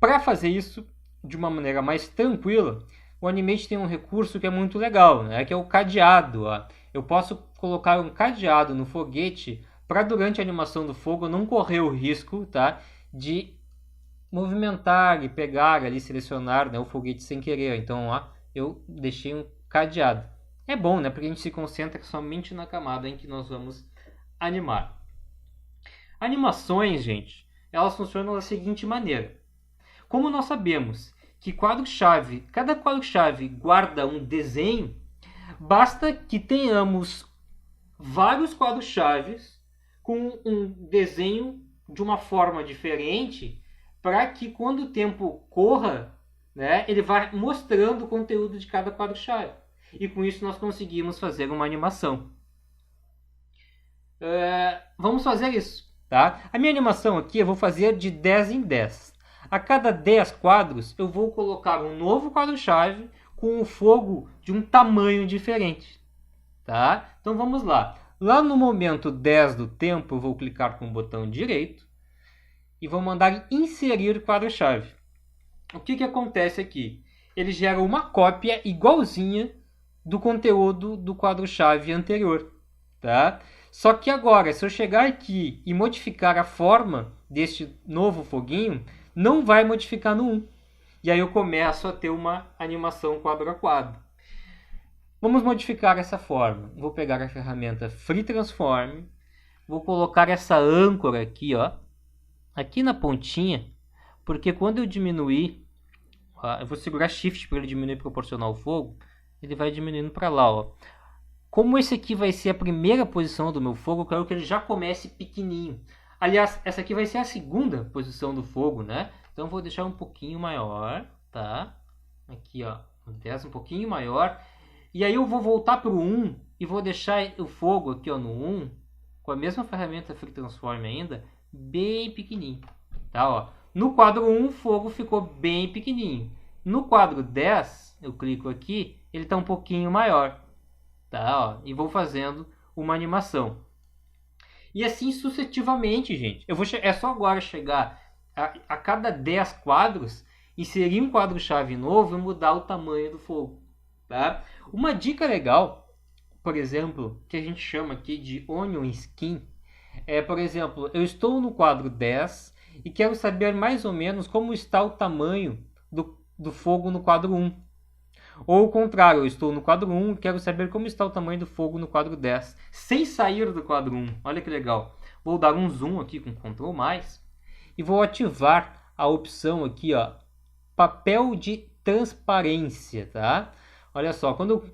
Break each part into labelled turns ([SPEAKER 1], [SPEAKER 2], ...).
[SPEAKER 1] Para fazer isso de uma maneira mais tranquila, o Animate tem um recurso que é muito legal, né? Que é o cadeado. Ó. Eu posso colocar um cadeado no foguete para durante a animação do fogo não correr o risco, tá, de movimentar e pegar ali, selecionar, né, o foguete sem querer. Então, ó, eu deixei um cadeado. É bom, né, porque a gente se concentra somente na camada em que nós vamos animar. Animações, gente, elas funcionam da seguinte maneira. Como nós sabemos que cada quadro-chave guarda um desenho, basta que tenhamos vários quadros-chaves com um desenho de uma forma diferente para que quando o tempo corra, né, ele vá mostrando o conteúdo de cada quadro-chave. E com isso nós conseguimos fazer uma animação. Vamos fazer isso. Tá? A minha animação aqui eu vou fazer de 10 em 10. A cada 10 quadros eu vou colocar um novo quadro-chave com um fogo de um tamanho diferente. Tá? Então vamos lá. Lá no momento 10 do tempo eu vou clicar com o botão direito e vou mandar inserir quadro-chave. O que acontece aqui? Ele gera uma cópia igualzinha do conteúdo do quadro-chave anterior. Tá? Só que agora, se eu chegar aqui e modificar a forma deste novo foguinho, não vai modificar no 1. E aí eu começo a ter uma animação quadro a quadro. Vamos modificar essa forma. Vou pegar a ferramenta Free Transform. Vou colocar essa âncora aqui, ó, aqui na pontinha. Porque quando eu diminuir, ó, eu vou segurar Shift para ele diminuir proporcional ao fogo. Ele vai diminuindo para lá, ó. Como esse aqui vai ser a primeira posição do meu fogo, eu quero que ele já comece pequenininho. Aliás, essa aqui vai ser a segunda posição do fogo, né? Então eu vou deixar um pouquinho maior, tá? Aqui, ó, 10 um pouquinho maior. E aí eu vou voltar para o 1 e vou deixar o fogo aqui, ó, no 1, com a mesma ferramenta Free Transform ainda, bem pequenininho, tá? Ó. No quadro 1 o fogo ficou bem pequenininho. No quadro 10, eu clico aqui, ele está um pouquinho maior. Tá, ó, e vou fazendo uma animação. E assim sucessivamente, gente. É só agora chegar a cada 10 quadros, inserir um quadro-chave novo e mudar o tamanho do fogo. Tá? Uma dica legal, por exemplo, que a gente chama aqui de Onion Skin, é, por exemplo, eu estou no quadro 10 e quero saber mais ou menos como está o tamanho do fogo no quadro 1. Ou o contrário, eu estou no quadro 1 e quero saber como está o tamanho do fogo no quadro 10, sem sair do quadro 1. Olha que legal. Vou dar um zoom aqui com Ctrl+, e vou ativar a opção aqui, ó, papel de transparência, tá? Olha só, quando eu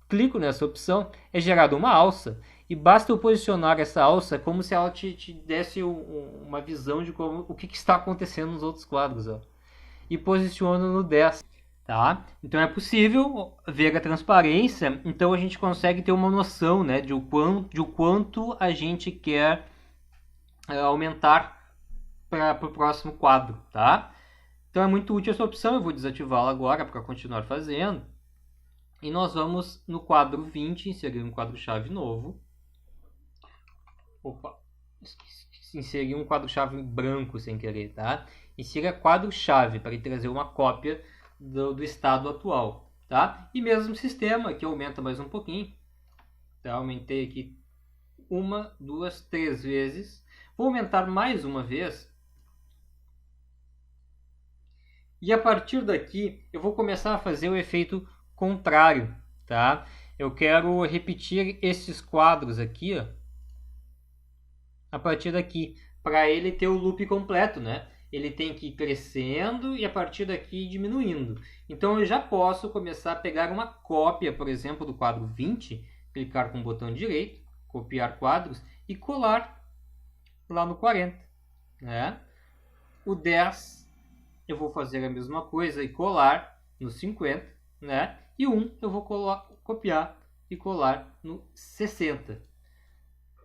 [SPEAKER 1] clico nessa opção, é gerada uma alça, e basta eu posicionar essa alça como se ela te desse uma visão de o que está acontecendo nos outros quadros, ó. E posiciono no 10. Tá? Então é possível ver a transparência, então a gente consegue ter uma noção, né, de o quanto a gente quer aumentar para o próximo quadro. Tá? Então é muito útil essa opção, eu vou desativá-la agora para continuar fazendo. E nós vamos no quadro 20, inserir um quadro-chave novo. Opa, inserir um quadro-chave branco sem querer. Tá? Insira quadro-chave para ele trazer uma cópia do estado atual, tá? E mesmo sistema, que aumenta mais um pouquinho, tá? Aumentei aqui 1, 2, 3 vezes, vou aumentar mais uma vez, e a partir daqui eu vou começar a fazer o efeito contrário, tá? Eu quero repetir esses quadros aqui, ó, a partir daqui, para ele ter o loop completo, né? Ele tem que ir crescendo e a partir daqui diminuindo. Então eu já posso começar a pegar uma cópia, por exemplo, do quadro 20, clicar com o botão direito, copiar quadros e colar lá no 40. Né? O 10 eu vou fazer a mesma coisa e colar no 50. Né? E o 1 eu vou copiar e colar no 60.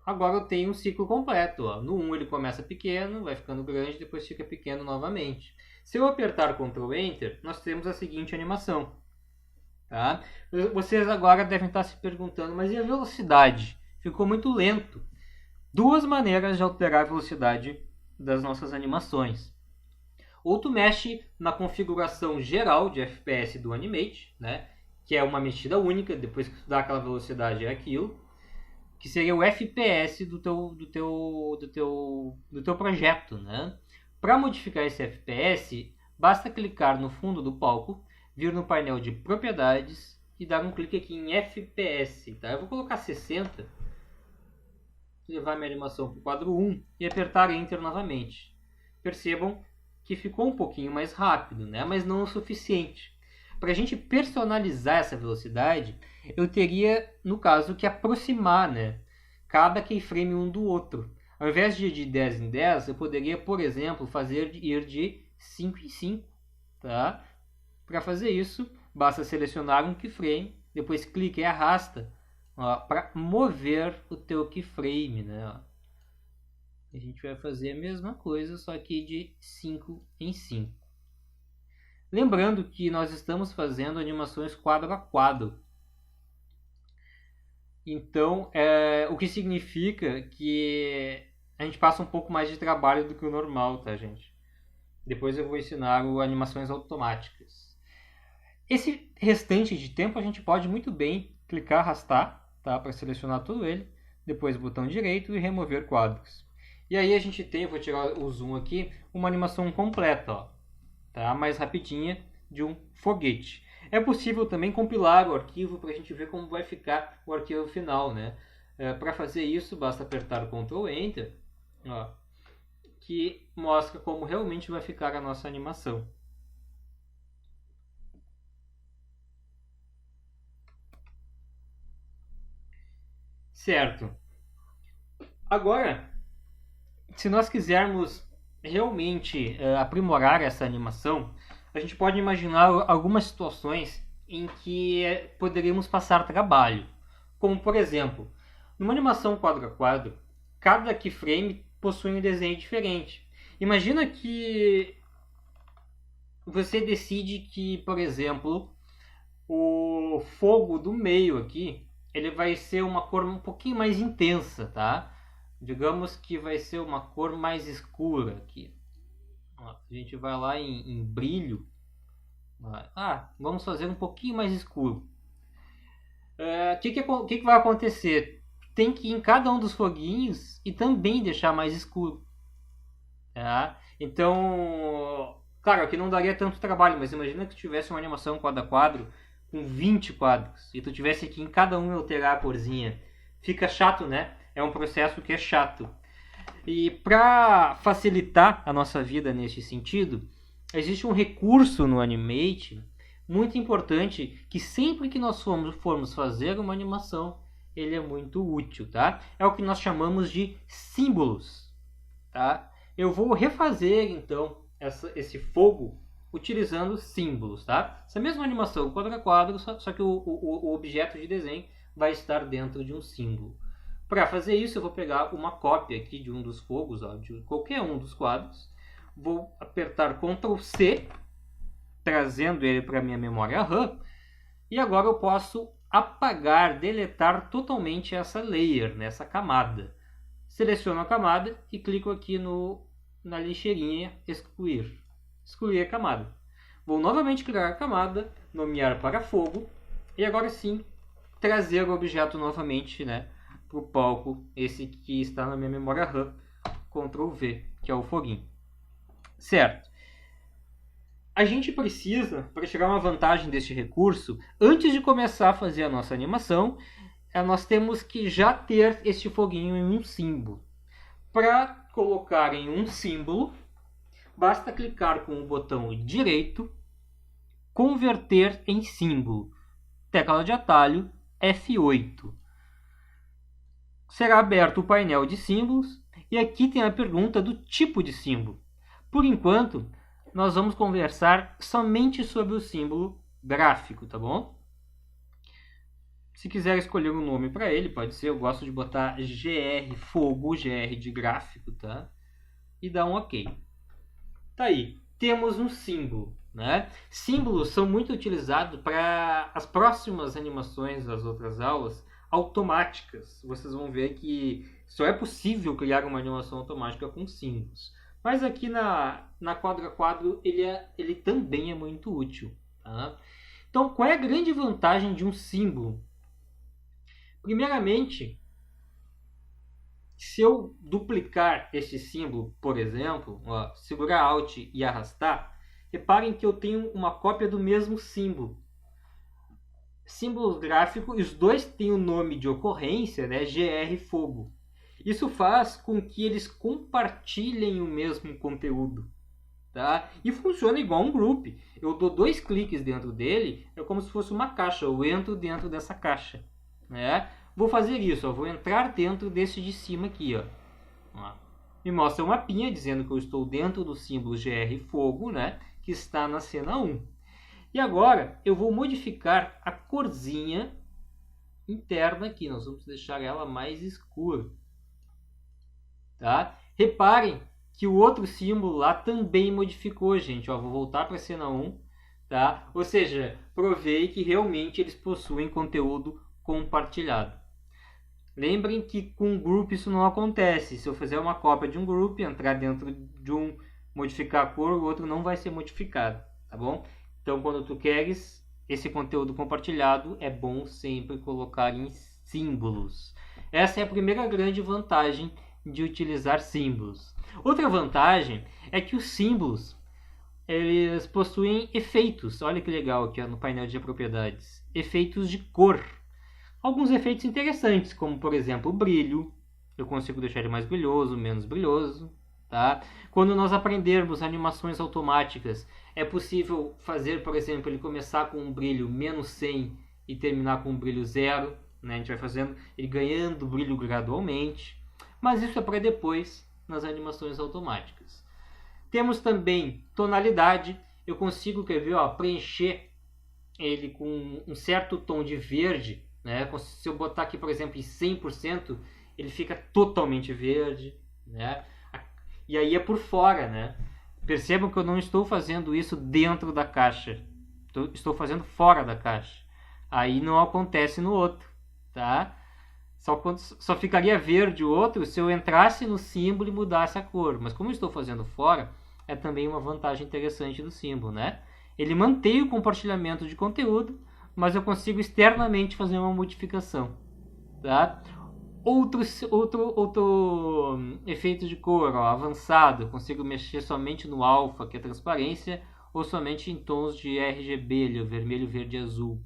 [SPEAKER 1] Agora eu tenho um ciclo completo. Ó. No 1 ele começa pequeno, vai ficando grande, depois fica pequeno novamente. Se eu apertar Ctrl Enter, nós temos a seguinte animação. Tá? Vocês agora devem estar se perguntando, mas e a velocidade? Ficou muito lento. Duas maneiras de alterar a velocidade das nossas animações. Ou tu mexe na configuração geral de FPS do Animate, né? Que é uma mexida única, depois que tu dá aquela velocidade é aquilo, que seria o FPS do teu projeto, né? Para modificar esse FPS, basta clicar no fundo do palco, vir no painel de propriedades e dar um clique aqui em FPS, tá? Eu vou colocar 60, levar minha animação para o quadro 1 e apertar Enter novamente. Percebam que ficou um pouquinho mais rápido, né? Mas não o suficiente. Para a gente personalizar essa velocidade, eu teria, no caso, que aproximar, né, cada keyframe um do outro. Ao invés de ir de 10 em 10, eu poderia, por exemplo, ir de 5 em 5. Tá? Para fazer isso, basta selecionar um keyframe, depois clica e arrasta para mover o teu keyframe. Né? A gente vai fazer a mesma coisa, só que de 5 em 5. Lembrando que nós estamos fazendo animações quadro a quadro. Então, o que significa que a gente passa um pouco mais de trabalho do que o normal, tá, gente? Depois eu vou ensinar animações automáticas. Esse restante de tempo a gente pode muito bem clicar, arrastar, tá, para selecionar todo ele. Depois botão direito e remover quadros. E aí a gente tem, vou tirar o zoom aqui, uma animação completa, ó, tá, mais rapidinha, de um foguete. É possível também compilar o arquivo para a gente ver como vai ficar o arquivo final, né? Para fazer isso, basta apertar Ctrl Enter, ó, que mostra como realmente vai ficar a nossa animação. Certo. Agora, se nós quisermos realmente aprimorar essa animação, a gente pode imaginar algumas situações em que poderíamos passar trabalho. Como, por exemplo, numa animação quadro a quadro, cada keyframe possui um desenho diferente. Imagina que você decide que, por exemplo, o fogo do meio aqui, ele vai ser uma cor um pouquinho mais intensa, tá? Digamos que vai ser uma cor mais escura aqui. A gente vai lá em brilho. Vamos fazer um pouquinho mais escuro. O que vai acontecer? Tem que ir em cada um dos foguinhos e também deixar mais escuro. Tá? Então, claro, aqui não daria tanto trabalho, mas imagina que tivesse uma animação quadro a quadro com 20 quadros e tu tivesse que em cada um alterar a corzinha. Fica chato, né? É um processo que é chato. E para facilitar a nossa vida nesse sentido, existe um recurso no Animate muito importante que sempre que nós formos fazer uma animação, ele é muito útil, tá? É o que nós chamamos de símbolos, tá? Eu vou refazer então esse fogo utilizando símbolos, tá? Essa mesma animação quadro a quadro, só que o objeto de desenho vai estar dentro de um símbolo. Para fazer isso, eu vou pegar uma cópia aqui de um dos fogos, ó, de qualquer um dos quadros. Vou apertar Ctrl C, trazendo ele para minha memória RAM. E agora eu posso apagar, deletar totalmente essa layer, nessa camada. Seleciono a camada e clico aqui na lixeirinha excluir. Excluir a camada. Vou novamente criar a camada, nomear para fogo. E agora sim, trazer o objeto novamente, né, para o palco, esse que está na minha memória RAM, Ctrl V, que é o foguinho. Certo. A gente precisa, para tirar uma vantagem deste recurso, antes de começar a fazer a nossa animação, nós temos que já ter este foguinho em um símbolo. Para colocar em um símbolo, basta clicar com o botão direito, converter em símbolo, tecla de atalho F8. Será aberto o painel de símbolos e aqui tem a pergunta do tipo de símbolo. Por enquanto, nós vamos conversar somente sobre o símbolo gráfico, tá bom? Se quiser escolher um nome para ele, pode ser, eu gosto de botar GR Fogo, GR de gráfico, tá? E dar um OK. Tá aí, temos um símbolo, né? Símbolos são muito utilizados para as próximas animações das outras aulas automáticas. Vocês vão ver que só é possível criar uma animação automática com símbolos. Mas aqui na quadro a quadro ele também é muito útil. Tá? Então, qual é a grande vantagem de um símbolo? Primeiramente, se eu duplicar este símbolo, por exemplo, segurar Alt e arrastar, reparem que eu tenho uma cópia do mesmo símbolo. Símbolos gráficos, os dois têm o nome de ocorrência, né? GR Fogo. Isso faz com que eles compartilhem o mesmo conteúdo. Tá? E funciona igual um group. Eu dou 2 cliques dentro dele, é como se fosse uma caixa. Eu entro dentro dessa caixa. Né? Vou fazer isso, vou entrar dentro desse de cima aqui. Me mostra um mapinha dizendo que eu estou dentro do símbolo GR Fogo, né? Que está na cena 1. E agora eu vou modificar a corzinha interna aqui. Nós vamos deixar ela mais escura. Tá? Reparem que o outro símbolo lá também modificou, gente. Vou voltar para a cena 1. Tá? Ou seja, provei que realmente eles possuem conteúdo compartilhado. Lembrem que com um group isso não acontece. Se eu fizer uma cópia de um group, entrar dentro de um, modificar a cor, o outro não vai ser modificado. Tá bom? Então, quando tu queres esse conteúdo compartilhado, é bom sempre colocar em símbolos. Essa é a primeira grande vantagem de utilizar símbolos. Outra vantagem é que os símbolos eles possuem efeitos. Olha que legal aqui no painel de propriedades. Efeitos de cor. Alguns efeitos interessantes, como por exemplo o brilho. Eu consigo deixar ele mais brilhoso, menos brilhoso. Tá? Quando nós aprendermos animações automáticas, é possível fazer, por exemplo, ele começar com um brilho menos 100 e terminar com um brilho 0. Né? A gente vai fazendo ele ganhando brilho gradualmente. Mas isso é para depois nas animações automáticas. Temos também tonalidade. Eu consigo preencher ele com um certo tom de verde. Né? Se eu botar aqui, por exemplo, em 100%, ele fica totalmente verde. Né? E aí é por fora. Né? Percebam que eu não estou fazendo isso dentro da caixa. Estou fazendo fora da caixa. Aí não acontece no outro. Tá? Só ficaria verde o outro se eu entrasse no símbolo e mudasse a cor. Mas como eu estou fazendo fora, é também uma vantagem interessante do símbolo. Né? Ele mantém o compartilhamento de conteúdo, mas eu consigo externamente fazer uma modificação. Tá? Outro efeito de cor avançado, eu consigo mexer somente no alfa, que é transparência, ou somente em tons de RGB, vermelho, verde e azul.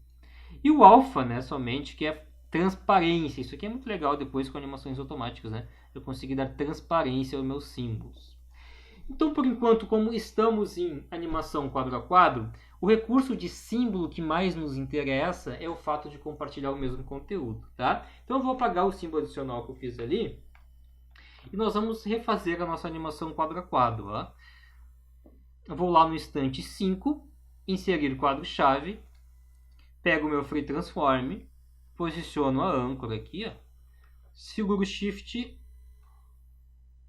[SPEAKER 1] E o alfa, né, somente, que é transparência. Isso aqui é muito legal depois com animações automáticas. Né? Eu consegui dar transparência aos meus símbolos. Então, por enquanto, como estamos em animação quadro a quadro, o recurso de símbolo que mais nos interessa é o fato de compartilhar o mesmo conteúdo. Tá? Então eu vou apagar o símbolo adicional que eu fiz ali e nós vamos refazer a nossa animação quadro a quadro. Ó. Eu vou lá no instante 5, inserir quadro-chave, pego o meu Free Transform, posiciono a âncora aqui, ó, seguro o Shift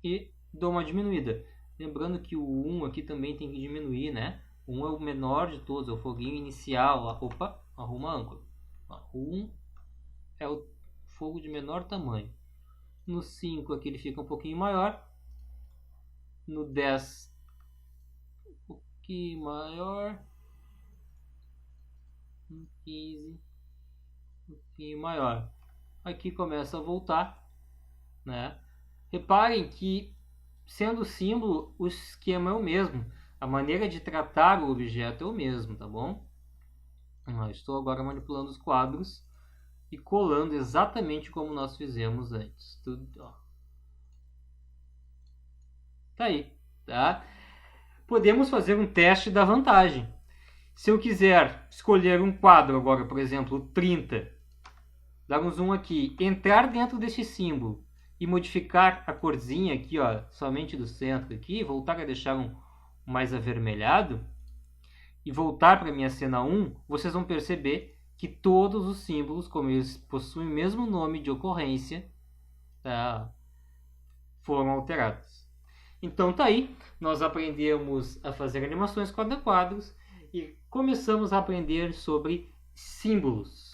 [SPEAKER 1] e dou uma diminuída. Lembrando que o 1 aqui também tem que diminuir, né? O 1 é o menor de todos, é o foguinho inicial. Opa, arruma a âncora. O 1 é o fogo de menor tamanho. No 5 aqui ele fica um pouquinho maior. No 10, um pouquinho maior. No 15, um pouquinho maior. Aqui começa a voltar, né? Reparem que, sendo símbolo, o esquema é o mesmo. A maneira de tratar o objeto é o mesmo, tá bom? Estou agora manipulando os quadros e colando exatamente como nós fizemos antes. Tudo, ó. Tá aí, tá? Podemos fazer um teste da vantagem. Se eu quiser escolher um quadro agora, por exemplo, 30, dar um zoom aqui, entrar dentro desse símbolo e modificar a corzinha aqui, ó, somente do centro aqui, voltar a deixar um mais avermelhado e voltar para a minha cena 1, vocês vão perceber que todos os símbolos, como eles possuem o mesmo nome de ocorrência, tá, foram alterados. Então tá aí, nós aprendemos a fazer animações quadro a quadros e começamos a aprender sobre símbolos.